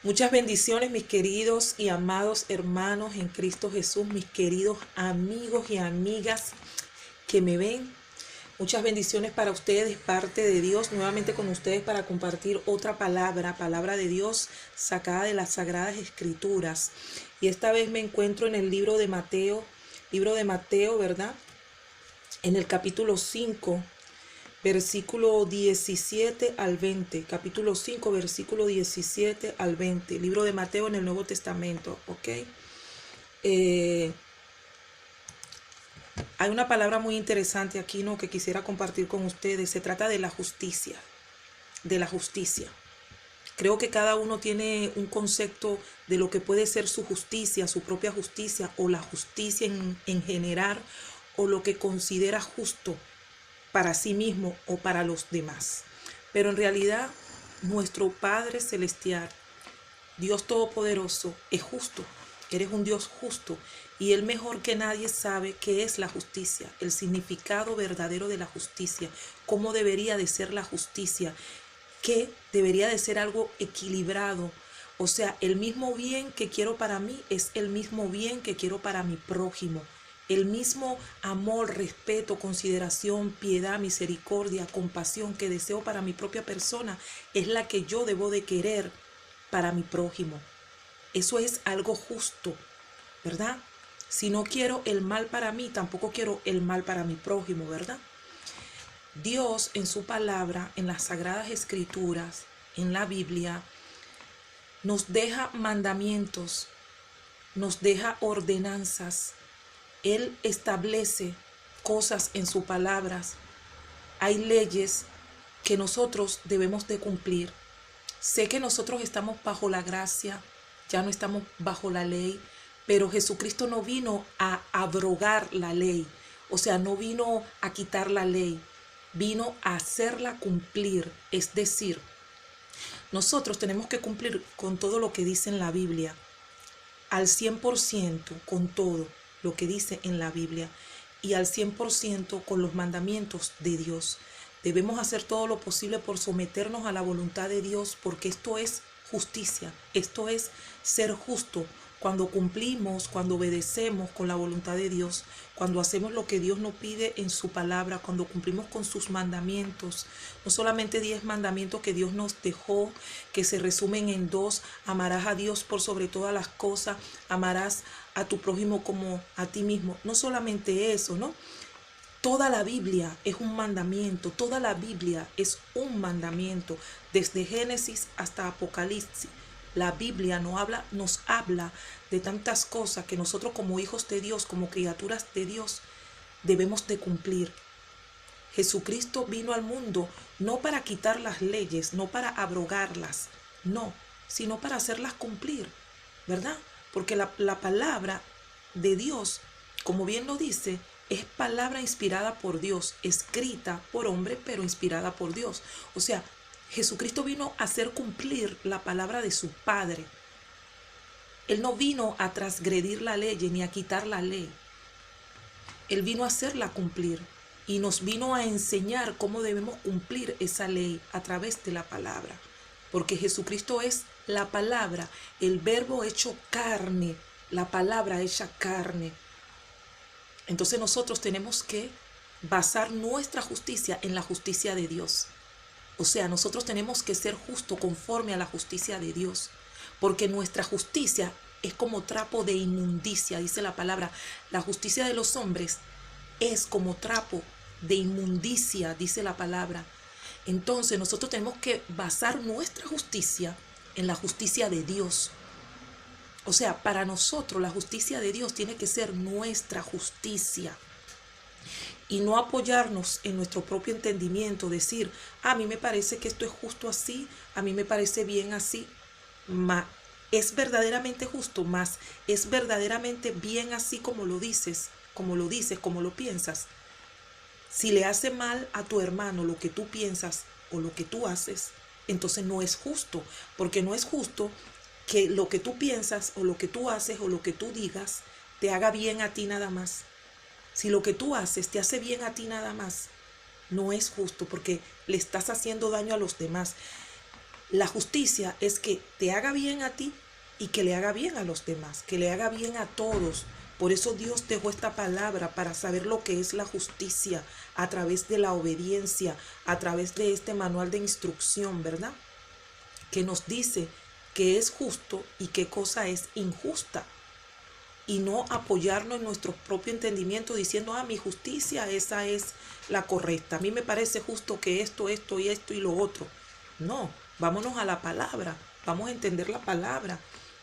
Muchas bendiciones, mis queridos y amados hermanos en Cristo Jesús, mis queridos amigos y amigas que me ven. Muchas bendiciones para ustedes, parte de Dios, nuevamente con ustedes para compartir otra palabra de Dios sacada de las Sagradas Escrituras. Y esta vez me encuentro en el libro de Mateo, ¿verdad? En el capítulo 5. Versículo 17 al 20, capítulo 5, versículo 17 al 20, libro de Mateo en el Nuevo Testamento, ¿ok? Hay una palabra muy interesante aquí, ¿no?, que quisiera compartir con ustedes. Se trata de la justicia, de la justicia. Creo que cada uno tiene un concepto de lo que puede ser su justicia, su propia justicia, o la justicia en general, o lo que considera justo para sí mismo o para los demás. Pero en realidad, nuestro Padre Celestial, Dios Todopoderoso, es justo. Eres un Dios justo y Él mejor que nadie sabe qué es la justicia, el significado verdadero de la justicia, cómo debería de ser la justicia, que debería de ser algo equilibrado. O sea, el mismo bien que quiero para mí es el mismo bien que quiero para mi prójimo. El mismo amor, respeto, consideración, piedad, misericordia, compasión que deseo para mi propia persona es la que yo debo de querer para mi prójimo. Eso es algo justo, ¿verdad? Si no quiero el mal para mí, tampoco quiero el mal para mi prójimo, ¿verdad? Dios en su palabra, en las Sagradas Escrituras, en la Biblia, nos deja mandamientos, nos deja ordenanzas. Él establece cosas en sus palabras. Hay leyes que nosotros debemos de cumplir. Sé que nosotros estamos bajo la gracia, ya no estamos bajo la ley, pero Jesucristo no vino a abrogar la ley, o sea, no vino a quitar la ley, vino a hacerla cumplir. Es decir, nosotros tenemos que cumplir con todo lo que dice en la Biblia, al 100%, con todo lo que dice en la Biblia y al 100% con los mandamientos de Dios. Debemos hacer todo lo posible por someternos a la voluntad de Dios, porque esto es justicia, esto es ser justo. Cuando cumplimos, cuando obedecemos con la voluntad de Dios, cuando hacemos lo que Dios nos pide en su palabra, cuando cumplimos con sus mandamientos, no solamente 10 mandamientos que Dios nos dejó, que se resumen en 2, amarás a Dios por sobre todas las cosas, amarás a tu prójimo como a ti mismo. No solamente eso, ¿no? Toda la Biblia es un mandamiento, toda la Biblia es un mandamiento, desde Génesis hasta Apocalipsis. La Biblia nos habla de tantas cosas que nosotros como hijos de Dios, como criaturas de Dios, debemos de cumplir. Jesucristo vino al mundo no para quitar las leyes, no para abrogarlas, no, sino para hacerlas cumplir, ¿verdad? Porque la palabra de Dios, como bien lo dice, es palabra inspirada por Dios, escrita por hombre, pero inspirada por Dios. O sea, Jesucristo vino a hacer cumplir la palabra de su Padre. Él no vino a transgredir la ley ni a quitar la ley. Él vino a hacerla cumplir y nos vino a enseñar cómo debemos cumplir esa ley a través de la palabra. Porque Jesucristo es la palabra, el verbo hecho carne, la palabra hecha carne. Entonces nosotros tenemos que basar nuestra justicia en la justicia de Dios. O sea, nosotros tenemos que ser justos conforme a la justicia de Dios, porque nuestra justicia es como trapo de inmundicia, dice la palabra. La justicia de los hombres es como trapo de inmundicia, dice la palabra. Entonces nosotros tenemos que basar nuestra justicia en la justicia de Dios. O sea, para nosotros la justicia de Dios tiene que ser nuestra justicia. Y no apoyarnos en nuestro propio entendimiento, decir, a mí me parece que esto es justo así, a mí me parece bien así. Es verdaderamente justo, más es verdaderamente bien así como lo dices, como lo piensas. Si le hace mal a tu hermano lo que tú piensas o lo que tú haces, entonces no es justo, porque no es justo que lo que tú piensas o lo que tú haces o lo que tú digas te haga bien a ti nada más. Si lo que tú haces te hace bien a ti nada más, no es justo, porque le estás haciendo daño a los demás. La justicia es que te haga bien a ti y que le haga bien a los demás, que le haga bien a todos. Por eso Dios dejó esta palabra para saber lo que es la justicia a través de la obediencia, a través de este manual de instrucción, ¿verdad? Que nos dice qué es justo y qué cosa es injusta. Y no apoyarnos en nuestro propio entendimiento diciendo, mi justicia, esa es la correcta. A mí me parece justo que esto y esto y lo otro. No, vámonos a la palabra, vamos a entender la palabra,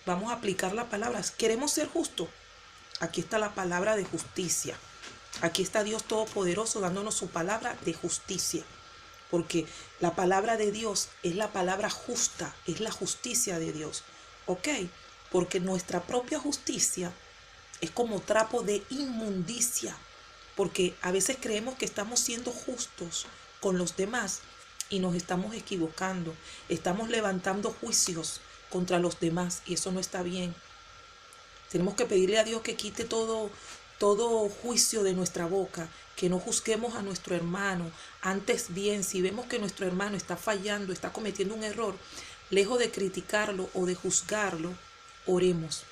vamos a aplicar la palabra. ¿Queremos ser justos? Aquí está la palabra de justicia. Aquí está Dios Todopoderoso dándonos su palabra de justicia. Porque la palabra de Dios es la palabra justa, es la justicia de Dios. ¿Ok? Porque nuestra propia justicia es como trapo de inmundicia. Porque a veces creemos que estamos siendo justos con los demás y nos estamos equivocando. Estamos levantando juicios contra los demás y eso no está bien. Tenemos que pedirle a Dios que quite todo juicio de nuestra boca, que no juzguemos a nuestro hermano. Antes bien, si vemos que nuestro hermano está fallando, está cometiendo un error, lejos de criticarlo o de juzgarlo, oremos.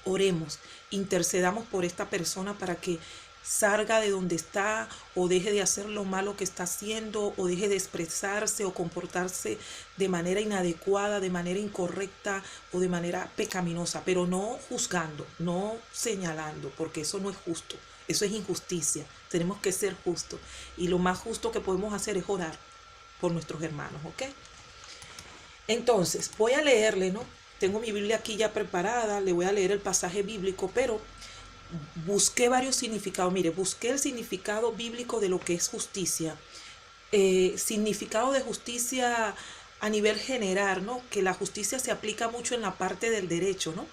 Oremos, intercedamos por esta persona para que salga de donde está o deje de hacer lo malo que está haciendo o deje de expresarse o comportarse de manera inadecuada, de manera incorrecta o de manera pecaminosa, pero no juzgando, no señalando, porque eso no es justo, eso es injusticia. Tenemos que ser justos y lo más justo que podemos hacer es orar por nuestros hermanos, ¿ok? Entonces, voy a leerle, ¿no? Tengo mi Biblia aquí ya preparada, le voy a leer el pasaje bíblico, pero busqué varios significados. Mire, busqué el significado bíblico de lo que es justicia. Significado de justicia a nivel general, ¿no? Que la justicia se aplica mucho en la parte del derecho, ¿no?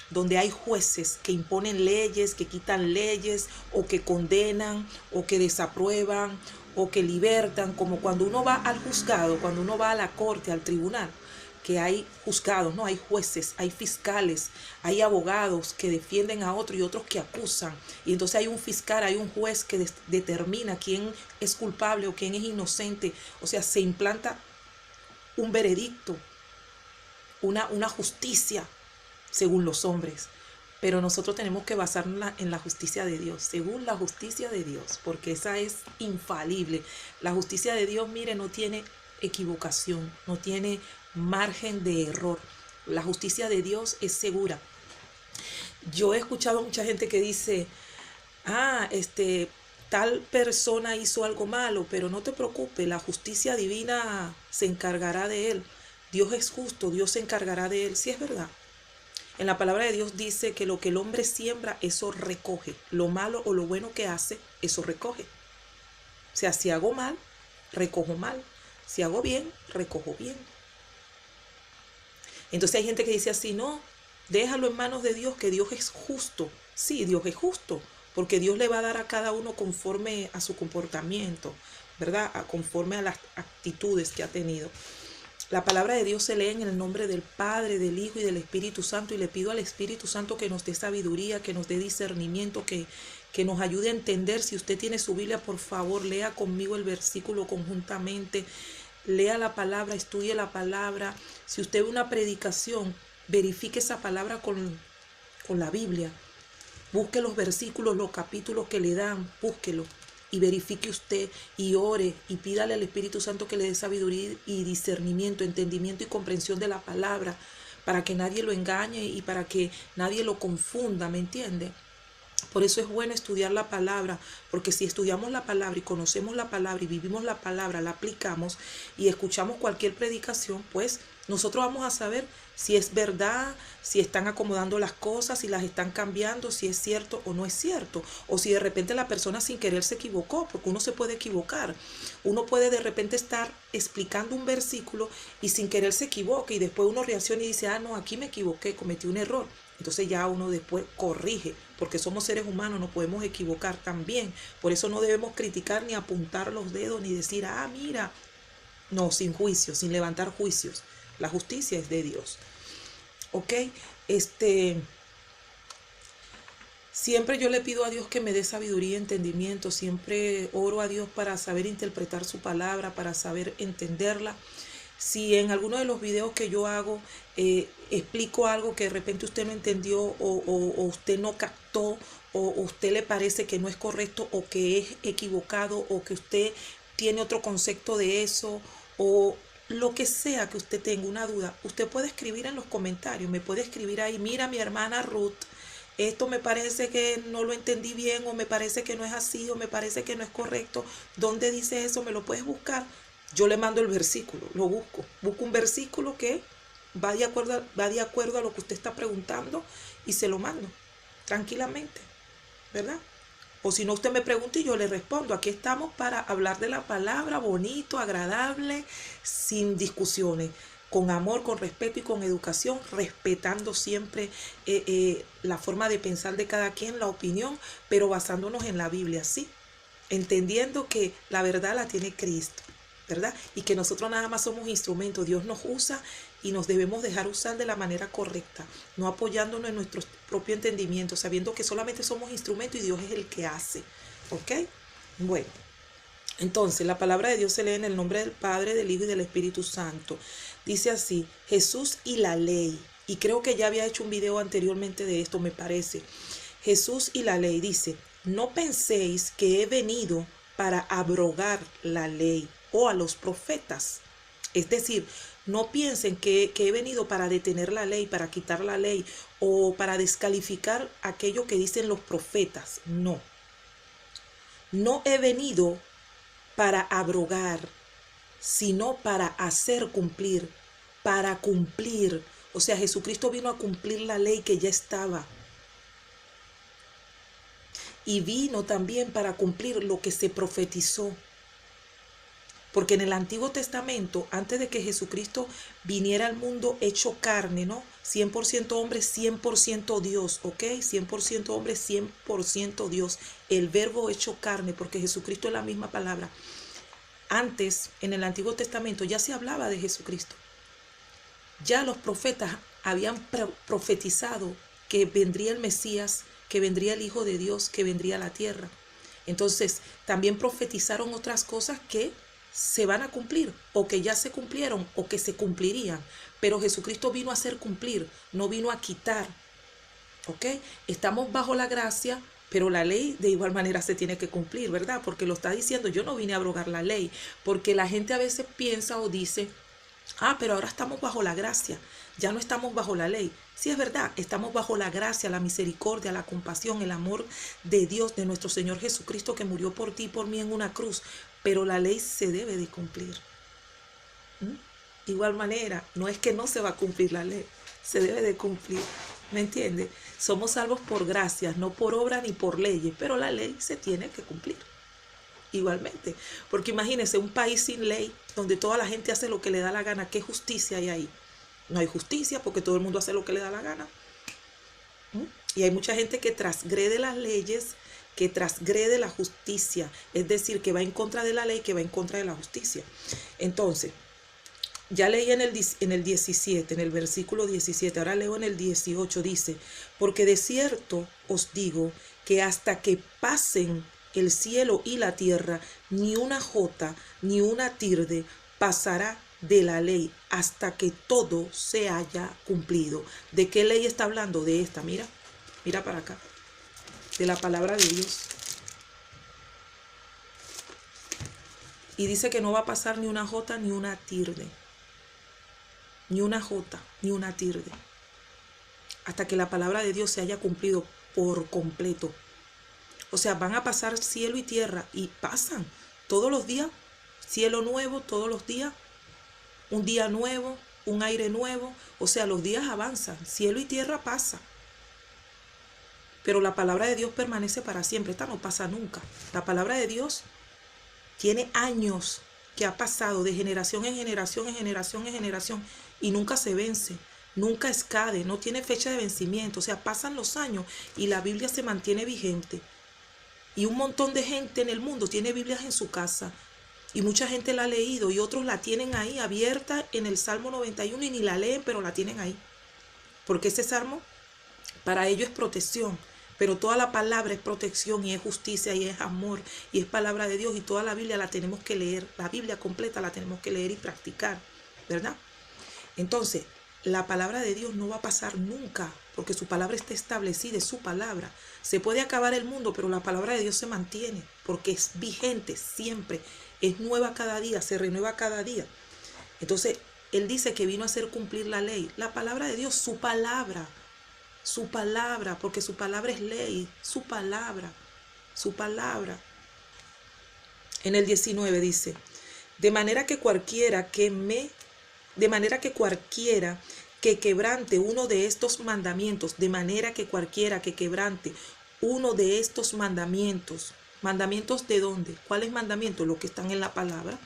Donde hay jueces que imponen leyes, que quitan leyes, o que condenan, o que desaprueban, o que libertan, como cuando uno va al juzgado, cuando uno va a la corte, al tribunal, que hay juzgados, ¿no? Hay jueces, hay fiscales, hay abogados que defienden a otro y otros que acusan. Y entonces hay un fiscal, hay un juez que determina quién es culpable o quién es inocente. O sea, se implanta un veredicto, una justicia según los hombres. Pero nosotros tenemos que basarnos en la justicia de Dios, según la justicia de Dios, porque esa es infalible. La justicia de Dios, mire, no tiene equivocación, no tiene margen de error. La justicia de Dios es segura. Yo he escuchado a mucha gente que dice, tal persona hizo algo malo, pero no te preocupes, la justicia divina se encargará de él. Dios es justo, Dios se encargará de él. Sí, es verdad. En la palabra de Dios dice que lo que el hombre siembra, eso recoge. Lo malo o lo bueno que hace, eso recoge. O sea, si hago mal, recojo mal. Si hago bien, recojo bien. Entonces hay gente que dice así, no, déjalo en manos de Dios, que Dios es justo. Sí, Dios es justo, porque Dios le va a dar a cada uno conforme a su comportamiento, ¿verdad? Conforme a las actitudes que ha tenido. La palabra de Dios se lee en el nombre del Padre, del Hijo y del Espíritu Santo, y le pido al Espíritu Santo que nos dé sabiduría, que nos dé discernimiento, que nos ayude a entender. Si usted tiene su Biblia, por favor, lea conmigo el versículo conjuntamente. Lea la palabra, estudie la palabra. Si usted ve una predicación, verifique esa palabra con la Biblia. Busque los versículos, los capítulos que le dan, búsquelo y verifique usted y ore y pídale al Espíritu Santo que le dé sabiduría y discernimiento, entendimiento y comprensión de la palabra, para que nadie lo engañe y para que nadie lo confunda, ¿me entiende? Por eso es bueno estudiar la palabra, porque si estudiamos la palabra y conocemos la palabra y vivimos la palabra, la aplicamos y escuchamos cualquier predicación, pues nosotros vamos a saber si es verdad, si están acomodando las cosas, si las están cambiando, si es cierto o no es cierto, o si de repente la persona sin querer se equivocó, porque uno se puede equivocar. Uno puede de repente estar explicando un versículo y sin querer se equivoca y después uno reacciona y dice, no, aquí me equivoqué, cometí un error. Entonces ya uno después corrige, porque somos seres humanos, no podemos equivocar también. Por eso no debemos criticar ni apuntar los dedos ni decir, mira. No, sin juicio, sin levantar juicios. La justicia es de Dios. ¿Ok? Siempre yo le pido a Dios que me dé sabiduría y entendimiento. Siempre oro a Dios para saber interpretar su palabra, para saber entenderla. Si en alguno de los videos que yo hago explico algo que de repente usted no entendió o usted no captó o usted le parece que no es correcto o que es equivocado o que usted tiene otro concepto de eso o lo que sea que usted tenga una duda, usted puede escribir en los comentarios, me puede escribir ahí, mira mi hermana Ruth, esto me parece que no lo entendí bien o me parece que no es así o me parece que no es correcto, ¿dónde dice eso? ¿Me lo puedes buscar? Yo le mando el versículo, lo busco un versículo que va de acuerdo a lo que usted está preguntando y se lo mando tranquilamente, ¿verdad? O si no, usted me pregunta y yo le respondo. Aquí estamos para hablar de la palabra, bonito, agradable, sin discusiones, con amor, con respeto y con educación, respetando siempre la forma de pensar de cada quien, la opinión, pero basándonos en la Biblia, ¿sí? Entendiendo que la verdad la tiene Cristo, ¿verdad? Y que nosotros nada más somos instrumentos. Dios nos usa y nos debemos dejar usar de la manera correcta, no apoyándonos en nuestro propio entendimiento, sabiendo que solamente somos instrumentos y Dios es el que hace, ¿ok? Bueno, entonces la palabra de Dios se lee en el nombre del Padre, del Hijo y del Espíritu Santo. Dice así, Jesús y la ley. Y creo que ya había hecho un video anteriormente de esto, me parece. Jesús y la ley dice, no penséis que he venido para abrogar la ley o a los profetas. Es decir, no piensen que he venido para detener la ley, para quitar la ley o para descalificar aquello que dicen los profetas. No. No he venido para abrogar, sino para hacer cumplir, para cumplir. O sea, Jesucristo vino a cumplir la ley que ya estaba. Y vino también para cumplir lo que se profetizó. Porque en el Antiguo Testamento, antes de que Jesucristo viniera al mundo hecho carne, ¿no? 100% hombre, 100% Dios, ¿ok? 100% hombre, 100% Dios. El verbo hecho carne, porque Jesucristo es la misma palabra. Antes, en el Antiguo Testamento, ya se hablaba de Jesucristo. Ya los profetas habían profetizado que vendría el Mesías, que vendría el Hijo de Dios, que vendría a la tierra. Entonces, también profetizaron otras cosas que se van a cumplir, o que ya se cumplieron, o que se cumplirían. Pero Jesucristo vino a hacer cumplir, no vino a quitar. ¿Ok? Estamos bajo la gracia, pero la ley de igual manera se tiene que cumplir, ¿verdad? Porque lo está diciendo, yo no vine a abrogar la ley, porque la gente a veces piensa o dice, pero ahora estamos bajo la gracia, ya no estamos bajo la ley. Sí, es verdad, estamos bajo la gracia, la misericordia, la compasión, el amor de Dios, de nuestro Señor Jesucristo, que murió por ti y por mí en una cruz, pero la ley se debe de cumplir. De igual manera, no es que no se va a cumplir la ley, se debe de cumplir. ¿Me entiende? Somos salvos por gracia, no por obra ni por leyes, pero la ley se tiene que cumplir. Igualmente, porque imagínense un país sin ley, donde toda la gente hace lo que le da la gana. ¿Qué justicia hay ahí? No hay justicia porque todo el mundo hace lo que le da la gana. Y hay mucha gente que transgrede las leyes, que transgrede la justicia, es decir, que va en contra de la ley, que va en contra de la justicia. Entonces, ya leí en el 17, en el versículo 17, ahora leo en el 18, dice, porque de cierto os digo que hasta que pasen el cielo y la tierra, ni una jota, ni una tilde pasará de la ley hasta que todo se haya cumplido. ¿De qué ley está hablando? De esta, mira para acá, de la palabra de Dios. Y dice que no va a pasar ni una jota, ni una tilde. Ni una jota, ni una tilde, hasta que la palabra de Dios se haya cumplido por completo. O sea, van a pasar cielo y tierra, y pasan todos los días, cielo nuevo todos los días, un día nuevo, un aire nuevo. O sea, los días avanzan, cielo y tierra pasa, pero la palabra de Dios permanece para siempre. Esta no pasa nunca. La palabra de Dios tiene años que ha pasado de generación en generación, en generación en generación, y nunca se vence, nunca escade, no tiene fecha de vencimiento. O sea, pasan los años y la Biblia se mantiene vigente. Y un montón de gente en el mundo tiene Biblias en su casa. Y mucha gente la ha leído y otros la tienen ahí abierta en el Salmo 91 y ni la leen, pero la tienen ahí. Porque ese salmo para ellos es protección. Pero toda la palabra es protección y es justicia y es amor y es palabra de Dios. Y toda la Biblia la tenemos que leer. La Biblia completa la tenemos que leer y practicar. ¿verdad? Entonces, la palabra de Dios no va a pasar nunca, porque su palabra está establecida, es su palabra. Se puede acabar el mundo, pero la palabra de Dios se mantiene, porque es vigente siempre, es nueva cada día, se renueva cada día. Entonces, Él dice que vino a hacer cumplir la ley. La palabra de Dios, su palabra, porque su palabra es ley, su palabra. En el 19 dice, de manera que cualquiera que quebrante uno de estos mandamientos, ¿mandamientos de dónde? ¿Cuáles mandamientos? Los que están en la palabra.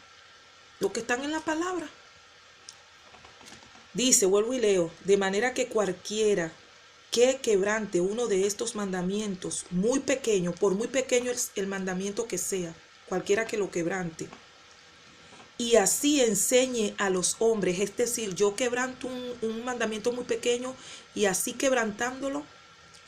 Dice, vuelvo y leo, de manera que cualquiera que quebrante uno de estos mandamientos, muy pequeño, por muy pequeño el mandamiento que sea, cualquiera que lo quebrante, y así enseñe a los hombres, es decir, yo quebranto un mandamiento muy pequeño y así quebrantándolo,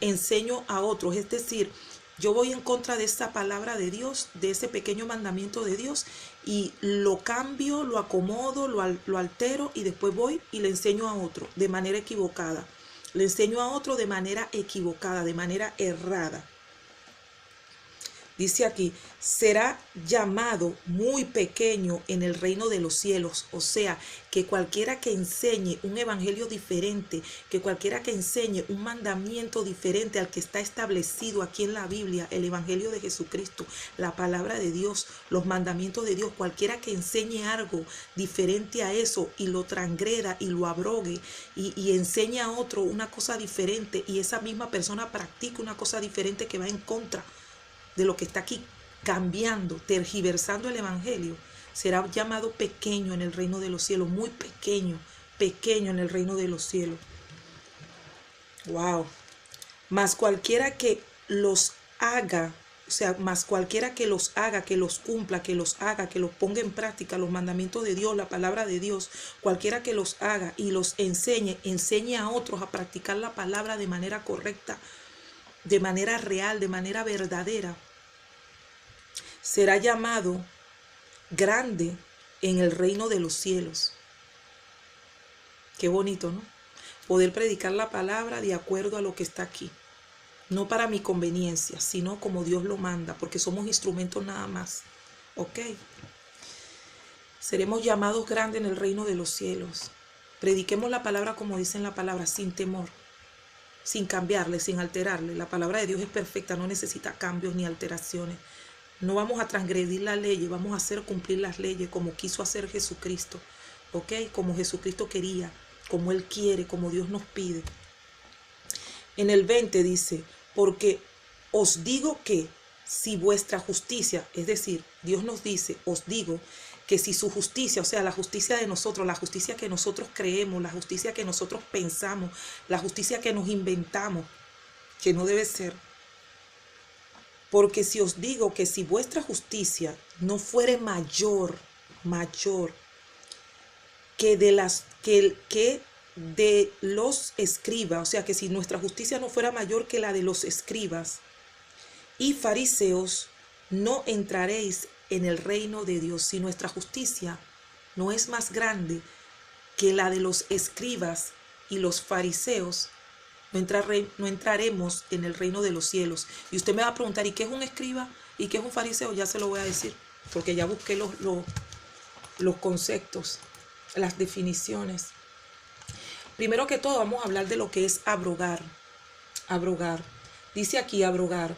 enseño a otros, es decir, yo voy en contra de esa palabra de Dios, de ese pequeño mandamiento de Dios, y lo cambio, lo acomodo, lo altero, y después voy y le enseño a otro de manera equivocada. Le enseño a otro de manera equivocada, de manera errada. Dice aquí, será llamado muy pequeño en el reino de los cielos. O sea, que cualquiera que enseñe un evangelio diferente, que cualquiera que enseñe un mandamiento diferente al que está establecido aquí en la Biblia, el evangelio de Jesucristo, la palabra de Dios, los mandamientos de Dios, cualquiera que enseñe algo diferente a eso y lo transgreda y lo abrogue y enseñe a otro una cosa diferente, y esa misma persona practica una cosa diferente que va en contra de lo que está aquí, cambiando, tergiversando el evangelio, será llamado pequeño en el reino de los cielos, muy pequeño en el reino de los cielos. Wow. Mas cualquiera que los haga, que los cumpla, que los haga, que los ponga en práctica, los mandamientos de Dios, la palabra de Dios, cualquiera que los haga y los enseñe a otros a practicar la palabra de manera correcta, de manera real, de manera verdadera, será llamado grande en el reino de los cielos. Qué bonito, ¿no? Poder predicar la palabra de acuerdo a lo que está aquí. No para mi conveniencia, sino como Dios lo manda, porque somos instrumentos nada más. ¿Ok? Seremos llamados grandes en el reino de los cielos. Prediquemos la palabra como dice en la palabra, sin temor, sin cambiarle, sin alterarle. La palabra de Dios es perfecta, no necesita cambios ni alteraciones. No vamos a transgredir la ley, vamos a hacer cumplir las leyes como quiso hacer Jesucristo, ¿ok? Como Jesucristo quería, como Él quiere, como Dios nos pide. En el 20 dice, porque os digo que si vuestra justicia, es decir, Dios nos dice, os digo que si su justicia, o sea, la justicia de nosotros, la justicia que nosotros creemos, la justicia que nosotros pensamos, la justicia que nos inventamos, que no debe ser. Porque si os digo que si vuestra justicia no fuere mayor que de los escribas, o sea, que si nuestra justicia no fuera mayor que la de los escribas y fariseos, no entraréis en el reino de Dios. Si nuestra justicia no es más grande que la de los escribas y los fariseos, no entraremos en el reino de los cielos. Y usted me va a preguntar, ¿y qué es un escriba? ¿Y qué es un fariseo? Ya se lo voy a decir, porque ya busqué los conceptos, las definiciones. Primero que todo vamos a hablar de lo que es abrogar. Abrogar. Dice aquí abrogar.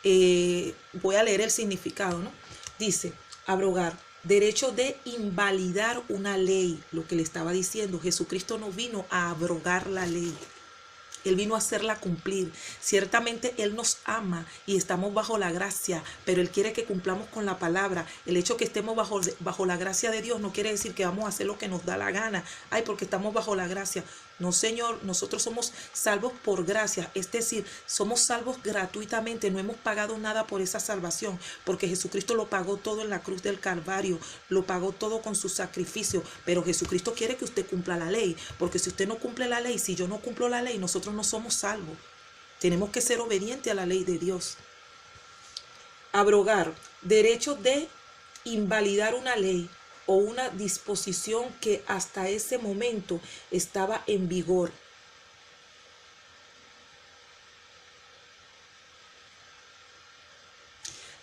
Voy a leer el significado, ¿no? Dice abrogar. Derecho de invalidar una ley. Lo que le estaba diciendo. Jesucristo no vino a abrogar la ley. Él vino a hacerla cumplir. Ciertamente Él nos ama y estamos bajo la gracia, pero Él quiere que cumplamos con la palabra. El hecho que estemos bajo la gracia de Dios no quiere decir que vamos a hacer lo que nos da la gana. Ay, porque estamos bajo la gracia. No, Señor, nosotros somos salvos por gracia, es decir, somos salvos gratuitamente, no hemos pagado nada por esa salvación, porque Jesucristo lo pagó todo en la cruz del Calvario, lo pagó todo con su sacrificio, pero Jesucristo quiere que usted cumpla la ley, porque si usted no cumple la ley, si yo no cumplo la ley, nosotros no somos salvos. Tenemos que ser obedientes a la ley de Dios. Abrogar, derecho de invalidar una ley. o una disposición que hasta ese momento estaba en vigor.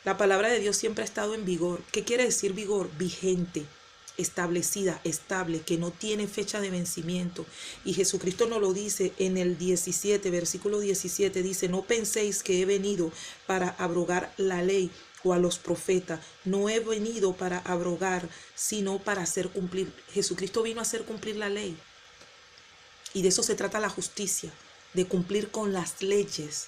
La palabra de Dios siempre ha estado en vigor. ¿Qué quiere decir vigor? Vigente, establecida, estable, que no tiene fecha de vencimiento. Y Jesucristo nos lo dice en el 17, versículo 17, dice: no penséis que he venido para abrogar la ley o a los profetas. No he venido para abrogar, sino para hacer cumplir. Jesucristo vino a hacer cumplir la ley. Y de eso se trata la justicia, de cumplir con las leyes.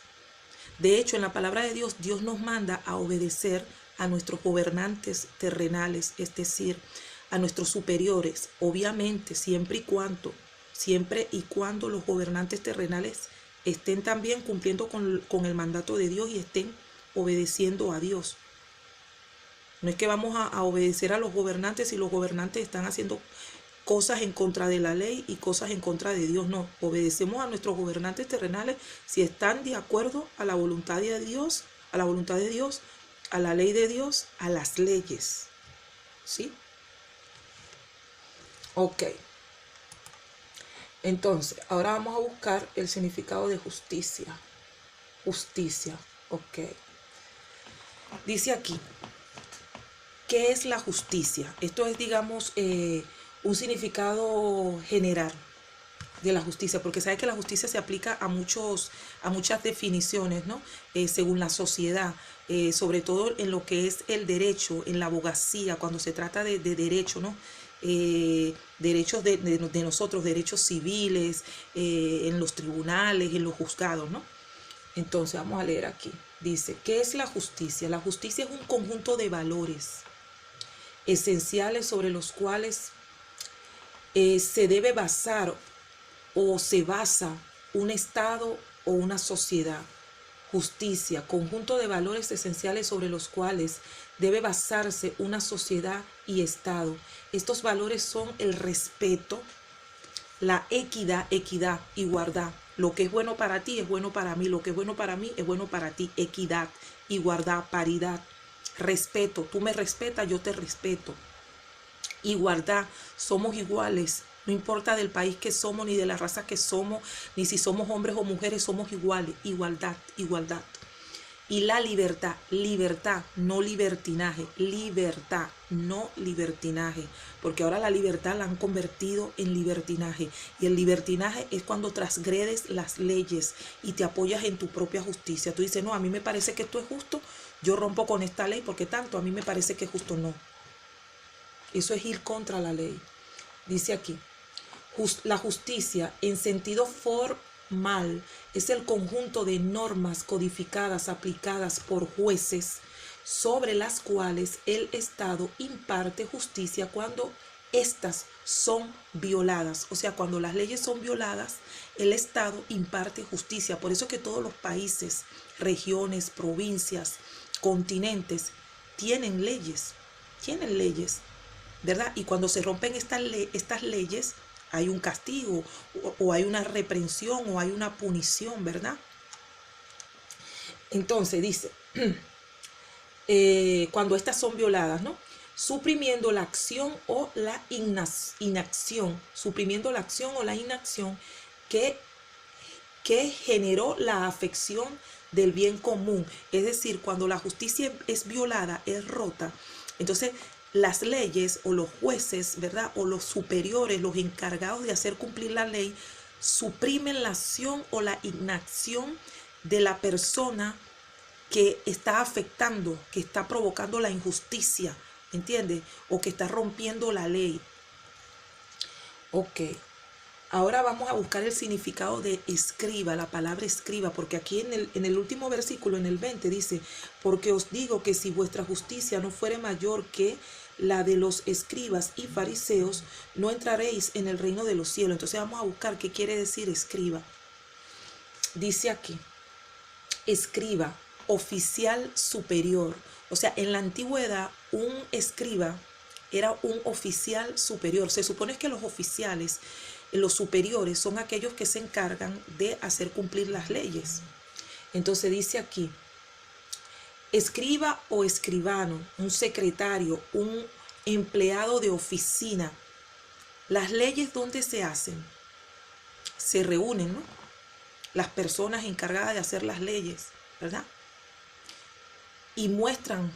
De hecho, en la palabra de Dios, Dios nos manda a obedecer a nuestros gobernantes terrenales, es decir, a nuestros superiores, obviamente, siempre y cuando los gobernantes terrenales estén también cumpliendo con el mandato de Dios y estén obedeciendo a Dios. No es que vamos a obedecer a los gobernantes si los gobernantes están haciendo cosas en contra de la ley y cosas en contra de Dios. No, obedecemos a nuestros gobernantes terrenales si están de acuerdo a la voluntad de Dios, a la ley de Dios, a las leyes. ¿Sí? Ok. Entonces, ahora vamos a buscar el significado de justicia. Justicia. Ok. Dice aquí, ¿qué es la justicia? Esto es, digamos, un significado general de la justicia, porque sabe que la justicia se aplica a muchas definiciones, ¿no? Según la sociedad, sobre todo en lo que es el derecho, en la abogacía, cuando se trata de derecho, ¿no? Derechos de nosotros, derechos civiles, en los tribunales, en los juzgados, ¿no? Entonces vamos a leer aquí. Dice, ¿qué es la justicia? La justicia es un conjunto de valores esenciales sobre los cuales se debe basar o se basa un Estado o una sociedad. Justicia, conjunto de valores esenciales sobre los cuales debe basarse una sociedad y Estado. Estos valores son el respeto, la equidad, igualdad. Lo que es bueno para ti es bueno para mí, lo que es bueno para mí es bueno para ti. Equidad, igualdad, paridad, respeto. Tú me respetas, yo te respeto. Igualdad, somos iguales. No importa del país que somos, ni de la raza que somos, ni si somos hombres o mujeres, somos iguales. Igualdad. Y la libertad, no libertinaje, libertad, no libertinaje, porque ahora la libertad la han convertido en libertinaje, y el libertinaje es cuando transgredes las leyes y te apoyas en tu propia justicia. Tú dices, no, a mí me parece que esto es justo, yo rompo con esta ley porque tanto, a mí me parece que es justo. No, eso es ir contra la ley. Dice aquí, la justicia en sentido formal es el conjunto de normas codificadas aplicadas por jueces sobre las cuales el Estado imparte justicia cuando éstas son violadas. O sea, cuando las leyes son violadas, el Estado imparte justicia. Por eso que todos los países, regiones, provincias, continentes tienen leyes, ¿verdad? Y cuando se rompen estas leyes, hay un castigo o hay una reprensión o hay una punición, ¿verdad? Entonces dice, cuando estas son violadas, ¿no? Suprimiendo la acción o la inacción, que generó la afección del bien común. Es decir, cuando la justicia es violada, es rota, entonces las leyes o los jueces, ¿verdad? O los superiores, los encargados de hacer cumplir la ley, suprimen la acción o la inacción de la persona que está afectando, que está provocando la injusticia, ¿entiendes? O que está rompiendo la ley. Ok. Ahora vamos a buscar el significado de escriba, la palabra escriba, porque aquí en el último versículo, en el 20, dice, porque os digo que si vuestra justicia no fuere mayor que la de los escribas y fariseos, no entraréis en el reino de los cielos. Entonces vamos a buscar qué quiere decir escriba. Dice aquí, escriba, oficial superior. O sea, en la antigüedad, un escriba era un oficial superior. Se supone que los oficiales, los superiores, son aquellos que se encargan de hacer cumplir las leyes. Entonces dice aquí, escriba o escribano, un secretario, un empleado de oficina. Las leyes, ¿dónde se hacen? Se reúnen, ¿no? Las personas encargadas de hacer las leyes, ¿verdad? Y muestran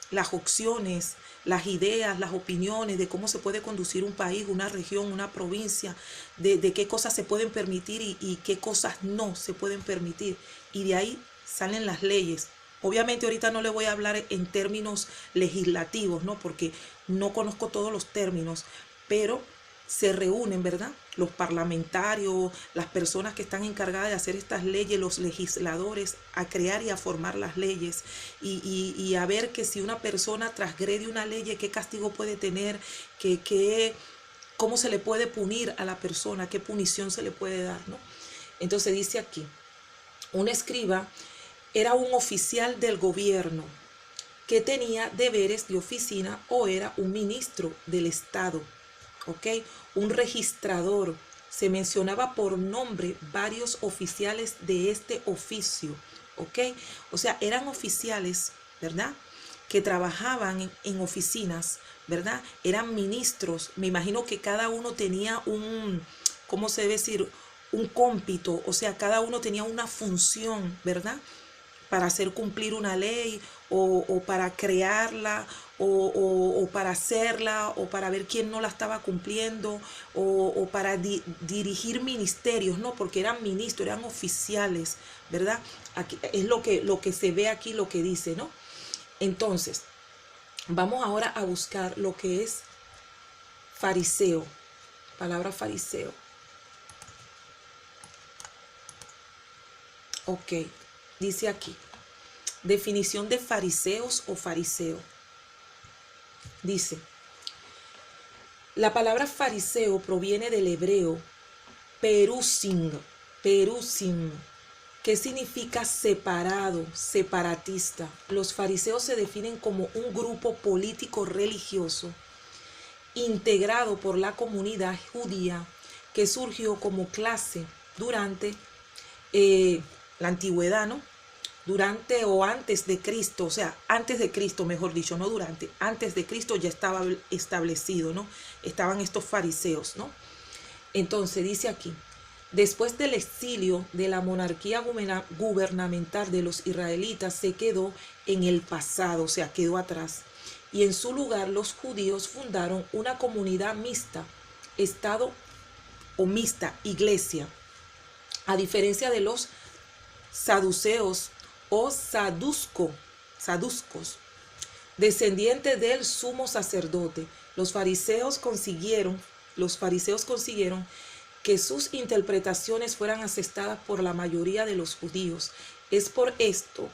las opciones, las ideas, las opiniones de cómo se puede conducir un país, una región, una provincia, de qué cosas se pueden permitir y qué cosas no se pueden permitir. Y de ahí salen las leyes. Obviamente ahorita no le voy a hablar en términos legislativos, ¿no? Porque no conozco todos los términos, pero se reúnen, ¿verdad? Los parlamentarios, las personas que están encargadas de hacer estas leyes, los legisladores, a crear y a formar las leyes y a ver que si una persona transgrede una ley, qué castigo puede tener, cómo se le puede punir a la persona, qué punición se le puede dar, ¿no? Entonces dice aquí, un escriba era un oficial del gobierno que tenía deberes de oficina o era un ministro del Estado. ¿Ok? Un registrador. Se mencionaba por nombre varios oficiales de este oficio. ¿Ok? O sea, eran oficiales, ¿verdad? Que trabajaban en oficinas, ¿verdad? Eran ministros. Me imagino que cada uno tenía ¿cómo se debe decir? Un cómpito. O sea, cada uno tenía una función, ¿verdad? Para hacer cumplir una ley o para crearla o para hacerla o para ver quién no la estaba cumpliendo o para dirigir ministerios, ¿no? Porque eran ministros, eran oficiales, ¿verdad? Aquí, es lo que se ve aquí, lo que dice, ¿no? Entonces, vamos ahora a buscar lo que es fariseo, palabra fariseo. Ok. Dice aquí, definición de fariseos o fariseo. Dice, la palabra fariseo proviene del hebreo perusim, que significa separado, separatista. Los fariseos se definen como un grupo político religioso integrado por la comunidad judía que surgió como clase durante la antigüedad, ¿no? Durante o antes de Cristo, o sea, antes de Cristo, mejor dicho, no durante, antes de Cristo ya estaba establecido, ¿no? Estaban estos fariseos, ¿no? Entonces dice aquí, después del exilio de la monarquía gubernamental de los israelitas se quedó en el pasado, o sea, quedó atrás. Y en su lugar los judíos fundaron una comunidad mixta, estado o mixta, iglesia. A diferencia de los saduceos o saduscos, descendientes del sumo sacerdote, los fariseos consiguieron que sus interpretaciones fueran aceptadas por la mayoría de los judíos. Es por esto,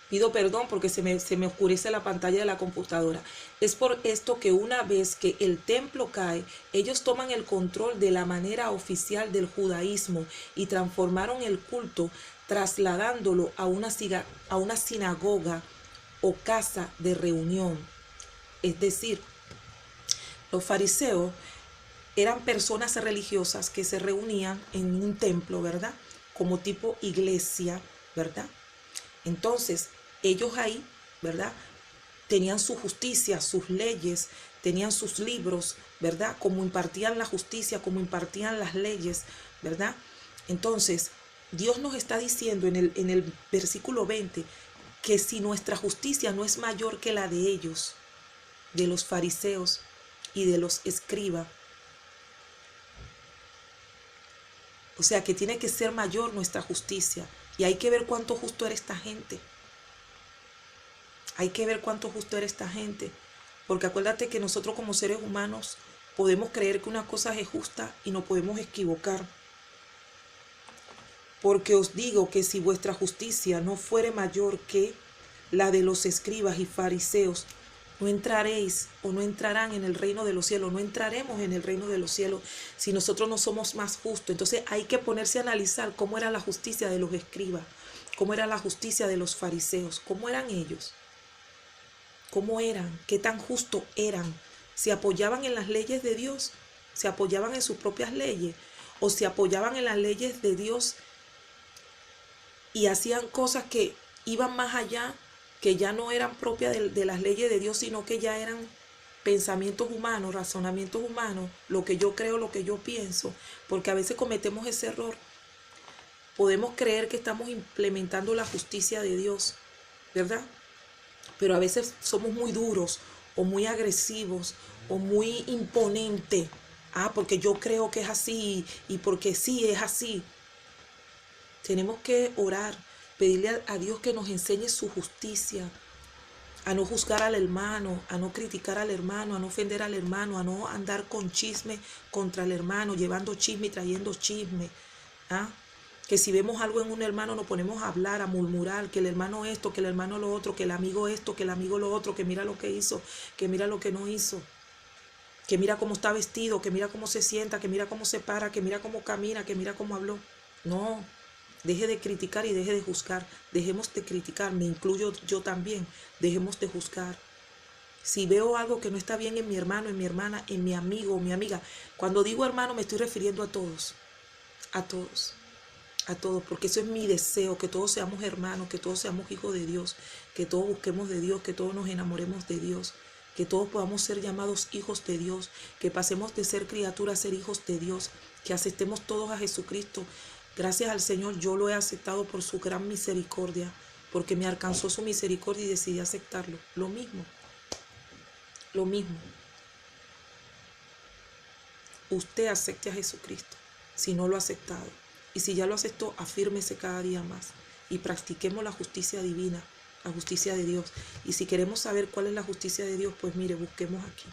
pido perdón porque se me oscurece la pantalla de la computadora. Es por esto que una vez que el templo cae, ellos toman el control de la manera oficial del judaísmo y transformaron el culto trasladándolo a una sinagoga o casa de reunión. Es decir, los fariseos eran personas religiosas que se reunían en un templo, ¿verdad? Como tipo iglesia, ¿verdad? Entonces, ellos ahí, ¿verdad? Tenían su justicia, sus leyes, tenían sus libros, ¿verdad? Como impartían la justicia, como impartían las leyes, ¿verdad? Entonces, Dios nos está diciendo en el versículo 20 que si nuestra justicia no es mayor que la de ellos, de los fariseos y de los escribas, o sea que tiene que ser mayor nuestra justicia. Y hay que ver cuánto justo era esta gente. Hay que ver cuánto justo era esta gente. Porque acuérdate que nosotros como seres humanos podemos creer que una cosa es justa y nos podemos equivocar. Porque os digo que si vuestra justicia no fuere mayor que la de los escribas y fariseos, no entraréis o no entrarán en el reino de los cielos. No entraremos en el reino de los cielos si nosotros no somos más justos. Entonces hay que ponerse a analizar cómo era la justicia de los escribas, cómo era la justicia de los fariseos, cómo eran ellos, cómo eran, qué tan justos eran. ¿Se apoyaban en las leyes de Dios? ¿Se apoyaban en sus propias leyes? ¿O se apoyaban en las leyes de Dios y hacían cosas que iban más allá, que ya no eran propias de las leyes de Dios, sino que ya eran pensamientos humanos, razonamientos humanos, lo que yo creo, lo que yo pienso, porque a veces cometemos ese error. Podemos creer que estamos implementando la justicia de Dios, ¿verdad? Pero a veces somos muy duros o muy agresivos o muy imponentes. Porque yo creo que es así y porque sí es así. Tenemos que orar, pedirle a Dios que nos enseñe su justicia, a no juzgar al hermano, a no criticar al hermano, a no ofender al hermano, a no andar con chisme contra el hermano, llevando chisme y trayendo chisme. Que si vemos algo en un hermano nos ponemos a hablar, a murmurar, que el hermano esto, que el hermano lo otro, que el amigo esto, que el amigo lo otro, que mira lo que hizo, que mira lo que no hizo, que mira cómo está vestido, que mira cómo se sienta, que mira cómo se para, que mira cómo camina, que mira cómo habló. No, deje de criticar y deje de juzgar. Dejemos de criticar, me incluyo yo también. Dejemos de juzgar. Si veo algo que no está bien en mi hermano, en mi hermana, en mi amigo o mi amiga, cuando digo hermano me estoy refiriendo a todos, a todos. A todos, porque eso es mi deseo, que todos seamos hermanos, que todos seamos hijos de Dios, que todos busquemos de Dios, que todos nos enamoremos de Dios, que todos podamos ser llamados hijos de Dios, que pasemos de ser criaturas a ser hijos de Dios, que aceptemos todos a Jesucristo. Gracias al Señor yo lo he aceptado por su gran misericordia, porque me alcanzó su misericordia y decidí aceptarlo. Lo mismo. Usted acepte a Jesucristo, si no lo ha aceptado. Y si ya lo aceptó, afírmese cada día más y practiquemos la justicia divina, la justicia de Dios. Y si queremos saber cuál es la justicia de Dios, pues mire, busquemos aquí.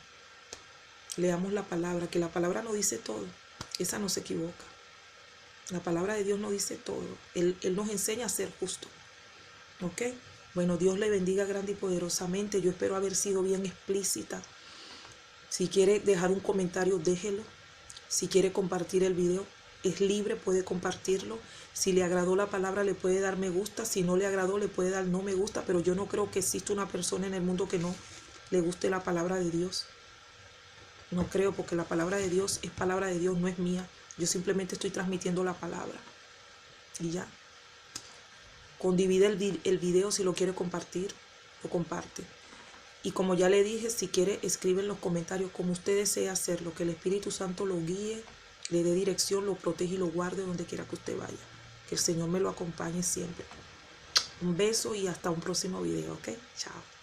Leamos la palabra, que la palabra no dice todo. Esa no se equivoca. La palabra de Dios no dice todo. Él nos enseña a ser justo. ¿Ok? Bueno, Dios le bendiga grande y poderosamente. Yo espero haber sido bien explícita. Si quiere dejar un comentario, déjelo. Si quiere compartir el video, es libre, puede compartirlo. Si le agradó la palabra, le puede dar me gusta. Si no le agradó, le puede dar no me gusta. Pero yo no creo que exista una persona en el mundo que no le guste la palabra de Dios. No creo, porque la palabra de Dios es palabra de Dios, no es mía. Yo simplemente estoy transmitiendo la palabra. Y ya. Condivide el video si lo quiere compartir, lo comparte. Y como ya le dije, si quiere, escribe en los comentarios como usted desea hacerlo, que el Espíritu Santo lo guíe, le dé dirección, lo protege y lo guarde donde quiera que usted vaya. Que el Señor me lo acompañe siempre. Un beso y hasta un próximo video, ¿ok? Chao.